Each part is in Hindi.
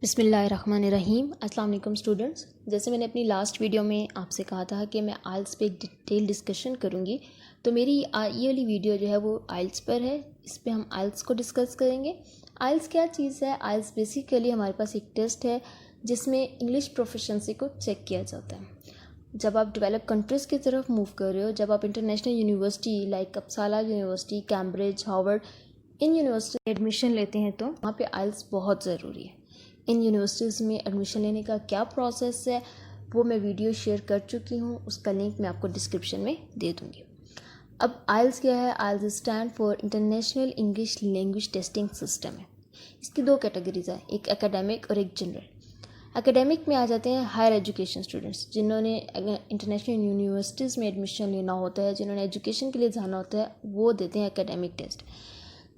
बिस्मिल्लाहिर्रहमानिर्रहीम। अस्सलाम वालेकुम स्टूडेंट्स। जैसे मैंने अपनी लास्ट वीडियो में आपसे कहा था कि मैं आइल्स पे एक डिटेल डिस्कशन करूँगी, तो मेरी ये वाली वीडियो जो है वो आइल्स पर है। इस पे हम आइल्स को डिस्कस करेंगे। आइल्स क्या चीज़ है? आइल्स बेसिकली हमारे पास एक टेस्ट है जिसमें इंग्लिश प्रोफिशिएंसी को चेक किया जाता है। जब आप डेवलप कंट्रीज़ की तरफ मूव कर रहे हो, जब आप international university like Uppsala university, Cambridge, Harvard, in university admission लेते हैं तो वहाँ पे आइल्स बहुत ज़रूरी है। इन यूनिवर्सिटीज़ में एडमिशन लेने का क्या प्रोसेस है वो मैं वीडियो शेयर कर चुकी हूँ, उसका लिंक मैं आपको डिस्क्रिप्शन में दे दूँगी। अब आइल्स क्या है? IELTS stand for international English language testing system है। इसकी दो कैटेगरीज है, एक एकेडमिक और एक जनरल। एकेडमिक में आ जाते हैं हायर एजुकेशन स्टूडेंट्स, जिन्होंने इंटरनेशनल यूनिवर्सिटीज़ में एडमिशन लेना होता है, जिन्होंने एजुकेशन के लिए जाना होता है, वो देते हैं एकेडमिक टेस्ट।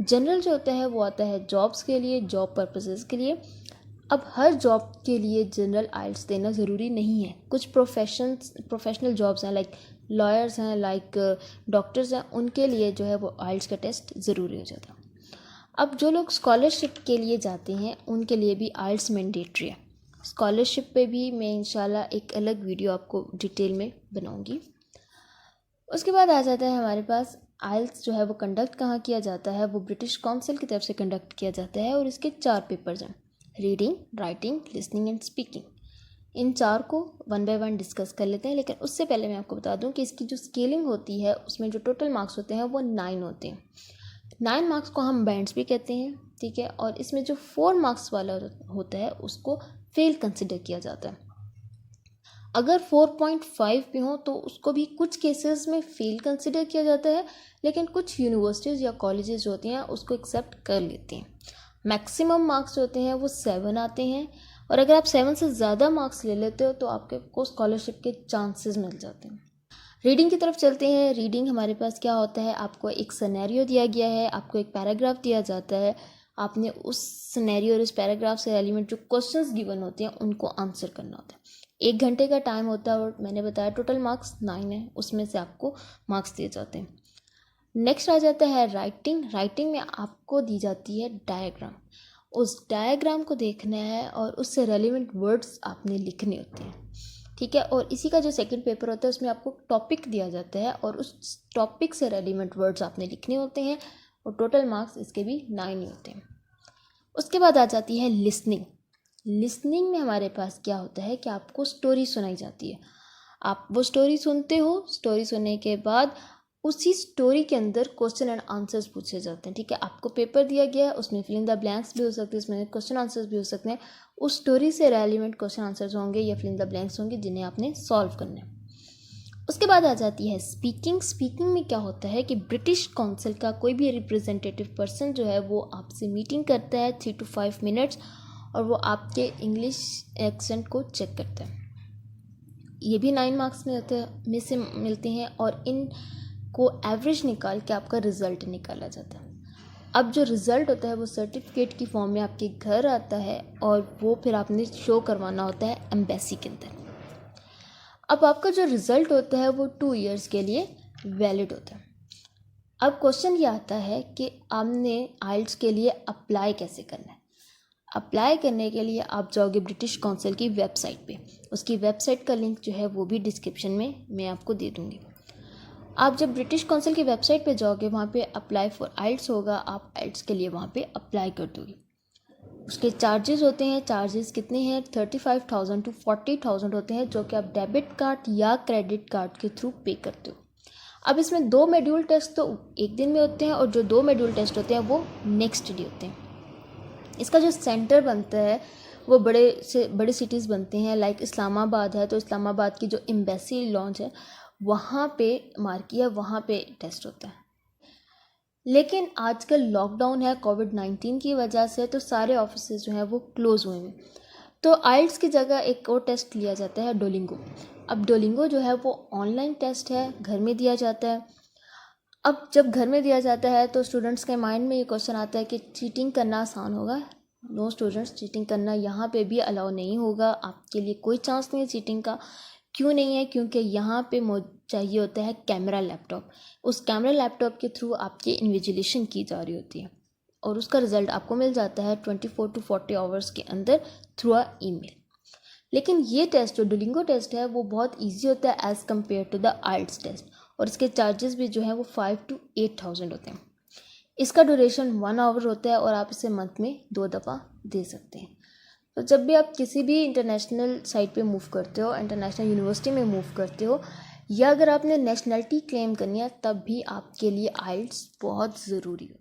जनरल जो होता है वो आता है जॉब्स के लिए, जॉब पर्पसेस के लिए। अब हर जॉब के लिए जनरल आइल्स देना ज़रूरी नहीं है। कुछ प्रोफेशनल जॉब्स हैं, लाइक लॉयर्स हैं, लाइक डॉक्टर्स हैं, उनके लिए जो है वो आइल्स का टेस्ट ज़रूरी हो जाता है। अब जो लोग स्कॉलरशिप के लिए जाते हैं उनके लिए भी आइल्स मैंडेटरी है। स्कॉलरशिप पे भी मैं इंशाल्लाह एक अलग वीडियो आपको डिटेल में बनाऊंगी। उसके बाद आ जाता है हमारे पास आइल्स जो है वो कंडक्ट कहाँ किया जाता है? वो ब्रिटिश काउंसिल की तरफ से कंडक्ट किया जाता है और इसके 4 पेपर्स हैं, reading, writing, listening and speaking. इन 4 को वन बाय वन डिस्कस कर लेते हैं, लेकिन उससे पहले मैं आपको बता दूं कि इसकी जो स्केलिंग होती है उसमें जो टोटल मार्क्स होते हैं वो 9 होते हैं। 9 मार्क्स को हम बैंड्स भी कहते हैं, ठीक है। और इसमें जो 4 मार्क्स वाला होता है उसको फेल कंसिडर किया जाता है। अगर 4.5 भी हो तो उसको भी कुछ केसेस में फेल कंसिडर किया जाता है, लेकिन कुछ यूनिवर्सिटीज़ या कॉलेजेस जो होती हैं उसको एक्सेप्ट कर लेते हैं। मैक्सिमम मार्क्स जो होते हैं वो 7 आते हैं, और अगर आप 7 से ज़्यादा मार्क्स ले लेते हो तो आपके को स्कॉलरशिप के चांसेस मिल जाते हैं। रीडिंग की तरफ चलते हैं। रीडिंग हमारे पास क्या होता है? आपको एक सिनेरियो दिया गया है, आपको एक पैराग्राफ दिया जाता है, आपने उस सिनेरियो और उस पैराग्राफ से एलिमेंट जो क्वेश्चंस गिवन होते हैं उनको आंसर करना होता है। 1 घंटे का टाइम होता है और मैंने बताया टोटल मार्क्स 9 है, उसमें से आपको मार्क्स दिए जाते हैं। नेक्स्ट आ जाता है राइटिंग। राइटिंग में आपको दी जाती है डायग्राम। उस डायग्राम को देखना है और उससे रेलिवेंट वर्ड्स आपने लिखने होते हैं, ठीक है। और इसी का जो सेकंड पेपर होता है उसमें आपको टॉपिक दिया जाता है और उस टॉपिक से रेलिवेंट वर्ड्स आपने लिखने होते हैं, और टोटल मार्क्स इसके भी 9 ही होते हैं। उसके बाद आ जाती है लिसनिंग। लिसनिंग में हमारे पास क्या होता है कि आपको स्टोरी सुनाई जाती है, आप वो स्टोरी सुनते हो। स्टोरी सुनने के बाद उसी स्टोरी के अंदर क्वेश्चन एंड आंसर्स पूछे जाते हैं, ठीक है। आपको पेपर दिया गया है, उसमें फिल इन द ब्लैंक्स भी हो सकते हैं, उसमें क्वेश्चन आंसर्स भी हो सकते हैं। उस स्टोरी से रेलिवेंट क्वेश्चन आंसर्स होंगे या फिल इन द ब्लैंक्स होंगे जिन्हें आपने सॉल्व करना है। उसके बाद आ जाती है स्पीकिंग। स्पीकिंग में क्या होता है कि ब्रिटिश काउंसिल का कोई भी रिप्रेजेंटेटिव पर्सन जो है वो आपसे मीटिंग करता है 3 to 5 मिनट्स, और वो आपके इंग्लिश एक्सेंट को चेक करता है। ये भी 9 मार्क्स में से मिलते हैं, और इनको एवरेज निकाल के आपका रिज़ल्ट निकाला जाता है। अब जो रिज़ल्ट होता है वो सर्टिफिकेट की फॉर्म में आपके घर आता है, और वो फिर आपने शो करवाना होता है एम्बेसी के अंदर। अब आपका जो रिज़ल्ट होता है वो 2 ईयर्स के लिए वैलिड होता है। अब क्वेश्चन ये आता है कि आपने आइल्स के लिए अप्लाई कैसे करना है। अप्लाई करने के लिए आप जाओगे ब्रिटिश काउंसिल की वेबसाइट पे। उसकी वेबसाइट का लिंक जो है वो भी डिस्क्रिप्शन में मैं आपको दे दूँगी। आप जब ब्रिटिश काउंसिल की वेबसाइट पे जाओगे, वहाँ पे अप्लाई फॉर आइल्स होगा, आप आइल्स के लिए वहाँ पे अप्लाई कर दोगे। उसके चार्जेस होते हैं। चार्जेस कितने हैं? 35,000 to 40,000 होते हैं, जो कि आप डेबिट कार्ड या क्रेडिट कार्ड के थ्रू पे करते हो। अब इसमें 2 मॉड्यूल टेस्ट तो एक दिन में होते हैं, और जो 2 मॉड्यूल टेस्ट होते हैं वो नेक्स्ट डे होते हैं। इसका जो सेंटर बनता है वो बड़े से बड़े सिटीज़ बनते हैं, लाइक इस्लामाबाद है तो इस्लामाबाद की जो एम्बेसी लॉन्च है वहाँ पे मार्की है, वहाँ पे टेस्ट होता है। लेकिन आजकल लॉकडाउन है कोविड-19 की वजह से, तो सारे ऑफिसेज जो हैं वो क्लोज़ हुए हैं। तो आइल्स की जगह एक और टेस्ट लिया जाता है, डोलिंगो। अब डोलिंगो जो है वो ऑनलाइन टेस्ट है, घर में दिया जाता है। अब जब घर में दिया जाता है तो स्टूडेंट्स के माइंड में ये क्वेश्चन आता है कि चीटिंग करना आसान होगा। नो स्टूडेंट्स, चीटिंग करना यहाँ पे भी अलाउ नहीं होगा, आपके लिए कोई चांस नहीं है चीटिंग का। क्यों नहीं है? क्योंकि यहाँ पे चाहिए होता है कैमरा लैपटॉप। उस कैमरा लैपटॉप के थ्रू आपकी इन्विजिलेशन की जा रही होती है। और उसका रिज़ल्ट आपको मिल जाता है 24 to 40 आवर्स के अंदर थ्रू अ ईमेल। लेकिन ये टेस्ट जो डुलिंगो टेस्ट है वो बहुत इजी होता है as compare to the IELTS test, और इसके चार्जेस भी जो है वो 5 to 8,000 होते हैं। इसका ड्यूरेशन 1 आवर होता है और आप इसे मंथ में 2 दफ़ा दे सकते हैं। तो जब भी आप किसी भी इंटरनेशनल साइट पे मूव करते हो, इंटरनेशनल यूनिवर्सिटी में मूव करते हो, या अगर आपने नेशनलिटी क्लेम करनी है, तब भी आपके लिए आइल्स बहुत ज़रूरी है।